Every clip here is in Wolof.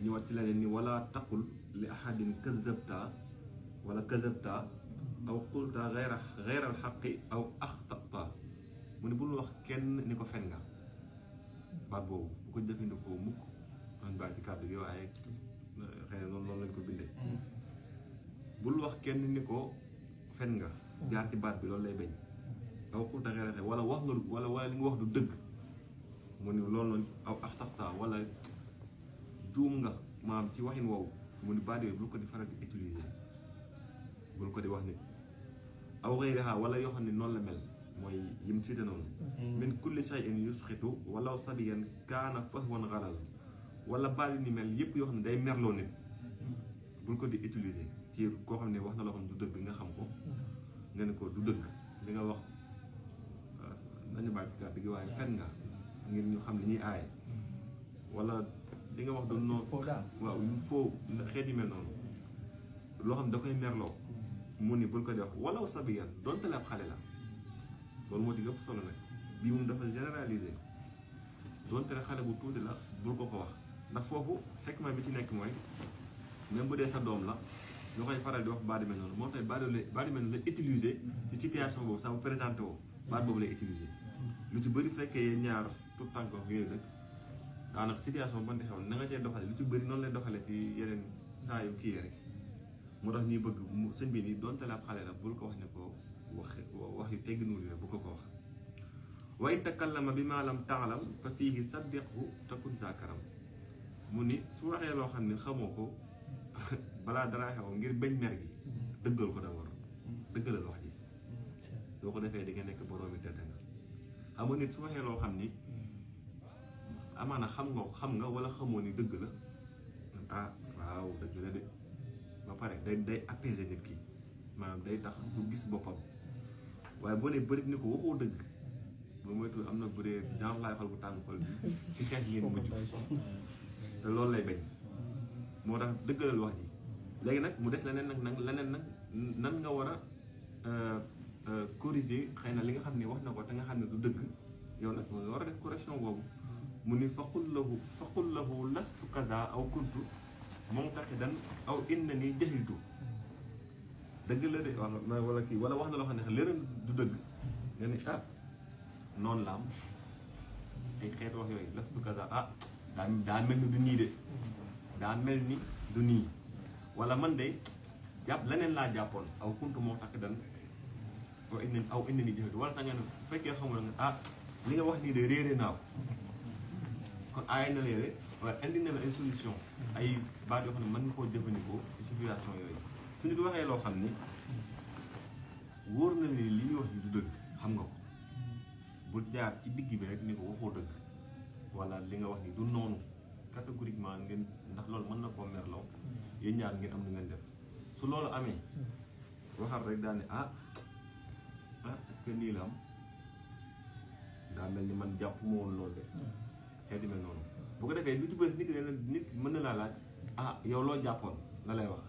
ñëwaat ci leneen ni wala taqul li ahadin kazabta wala kazabta aw qulta ghayra al-haqqi aw akhtata mu ne bul wax kenn ni ko fen nga baat boobu bu ko jëfandikoo mukk man baat ci kàddu gi waaye xëy na noonu lañ ko bindee bul wax kenn ni ko fen nga jaar ci baat bi loolu lay bañ aw qulta ghayra al-haqqi wala wax nga wala li nga wax du dëgg mu ne loolu noonu aw akhtata wala juum nga maam ci waxin woowu mu ni baat yooyu bul ko di faral di utiliser bul ko di wax nit aw ghayriha wala yoo xam ne noonu la mel mooy yim cité noonu min kulli shay'in yusxitu walaw sabiyan kaana fahwan ghalal wala baat yi ni mel yëpp yoo xam ne day merloo nit bul ko di utiliser ci koo xam ne wax na loo xam ne du dëgg nga xam ko nga ne ko du dëgg li nga wax nañu baat ci kàddu gi waaye fen nga ngir ñu xam ne ñuy aaye wala li nga wax doon noonu waaw yu foo xeet yi mel noonu loo xam da koy merloo mu ni bul ko di wax walaw sabiyan doonte la ab xale la loolu moo ci gëpp solo nag bii moom dafa généraliser doonte la xale bu tuuti la bul ko wax ndax foofu xekma bi ci nekk mooy même bu dee sa doom la nga koy faral di wax baat yu mel noonu moom tamit baat yu mel noonu la utiliser ci situation boobu sax bu présenté woo baat boobu lay utiliser lu ci bëri fekkee ñaar tout temps ko yooyu rek daanaka situation ban di xew na nga cee doxale lu ci bëri noonu lay doxale ci yeneen saa yu kii rek moo tax ñuy bëgg sëñ bi nii doonte la ab xale la bul ko wax ne ko wax yu tegginuwul yooyu bu ko wax wa in takallama bi ma lam taalam fa fiihi saddiqhu takun zakaram mu ni su waxee loo xam ne xamoo ko balaa dara xew ngir bañ mer gi dëggal ko d'abord dëggalal wax ji doo ko defee di nga nekk boroomi tedd nga xam nga nit su waxee loo xam ni amaana xam nga wala xamoo ni dëgg la ah waaw dëgg la de ba pare day apaiser nit ki maanaam day tax du gis boppam waaye boo nee bëri ni ko waxoo dëgg ba moytu am na bu dee genre laay xol bu tàng xol bi ci xeex ngeen mujj te loolu lay bañ moo tax dëggalal wax ji léegi nag mu des leneen nag nan nga war a corriger xëy na li nga xam ne wax na ko te nga xam ne du dëgg yow nag nga war a def correction boobu mu ni faqul lahu lastu kaza aw kuntu muntaqidan aw innani jahiltu dëgg la de wala kii wala wax na loo xam ne leneen du dëgg nga ni ah noonu la am ay xeet wax yooyu lastu kaza ah daa mel ni du nii de daa mel ni du nii wala man de jàpp leneen laa jàppoon aw kuntu muntaqidan aw innani jahiltu wala sax nga ne bu fekkee xamul nga ah li nga wax nii de réere naaw kon aay na léeg waaye indi na la ay solution ay baat yoo xam ne mën nga koo jëfandikoo ci situation yooyu su ñu waxee loo xam ni wóor na ni li ñuy wax ni du dëgg xam nga ko bu jaar ci digg bi rek ni ko waxoo dëgg wala li nga wax ni du noonu catégoriquement ngeen ndax loolu mën na koo merloo yéen ñaar ngeen am lu ngeen def su loolu amee waxal rek daal ne ah est-ce que nii la am daa mel ni man jàpp ma woon loolu de xeeti mel noonu bu ko defee lu ci bëri nit mën na laa laaj ah yow loo jàppoon la lay wax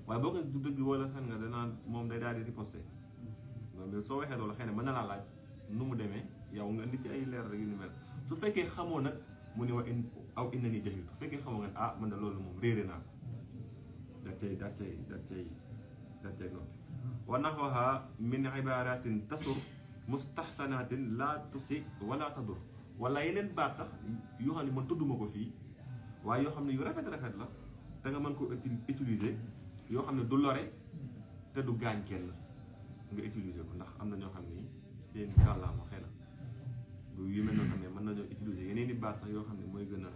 waaye boo ko du dëgg wala fen nga danaa moom day daal di riposté loolu soo waxee loolu xëy na mën na laa laaj nu mu demee yow nga indi ci ay leer rek yu ni mel su fekkee xamoo nag mu ne aw innani jahiltu su fekkee xamoo nga ah man de loolu moom réere naa ko daat cay noonu wa nahwaha min ibaratin tasur mustahsanatin la tusi wala tadur wala yeneen baat sax yoo xam ne man tudduma ko fii waaye yoo xam ne yu rafet la te nga mën ko utiliser yoo xam ne du lore te du gaañ kenn nga utiliser ko ndax am na ñoo xam ni seen kàllaama xëy na du yu mel noonu xam ne mën nañoo utiliser yeneen i baat sax yoo xam ne mooy gën a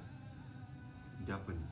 jàppandi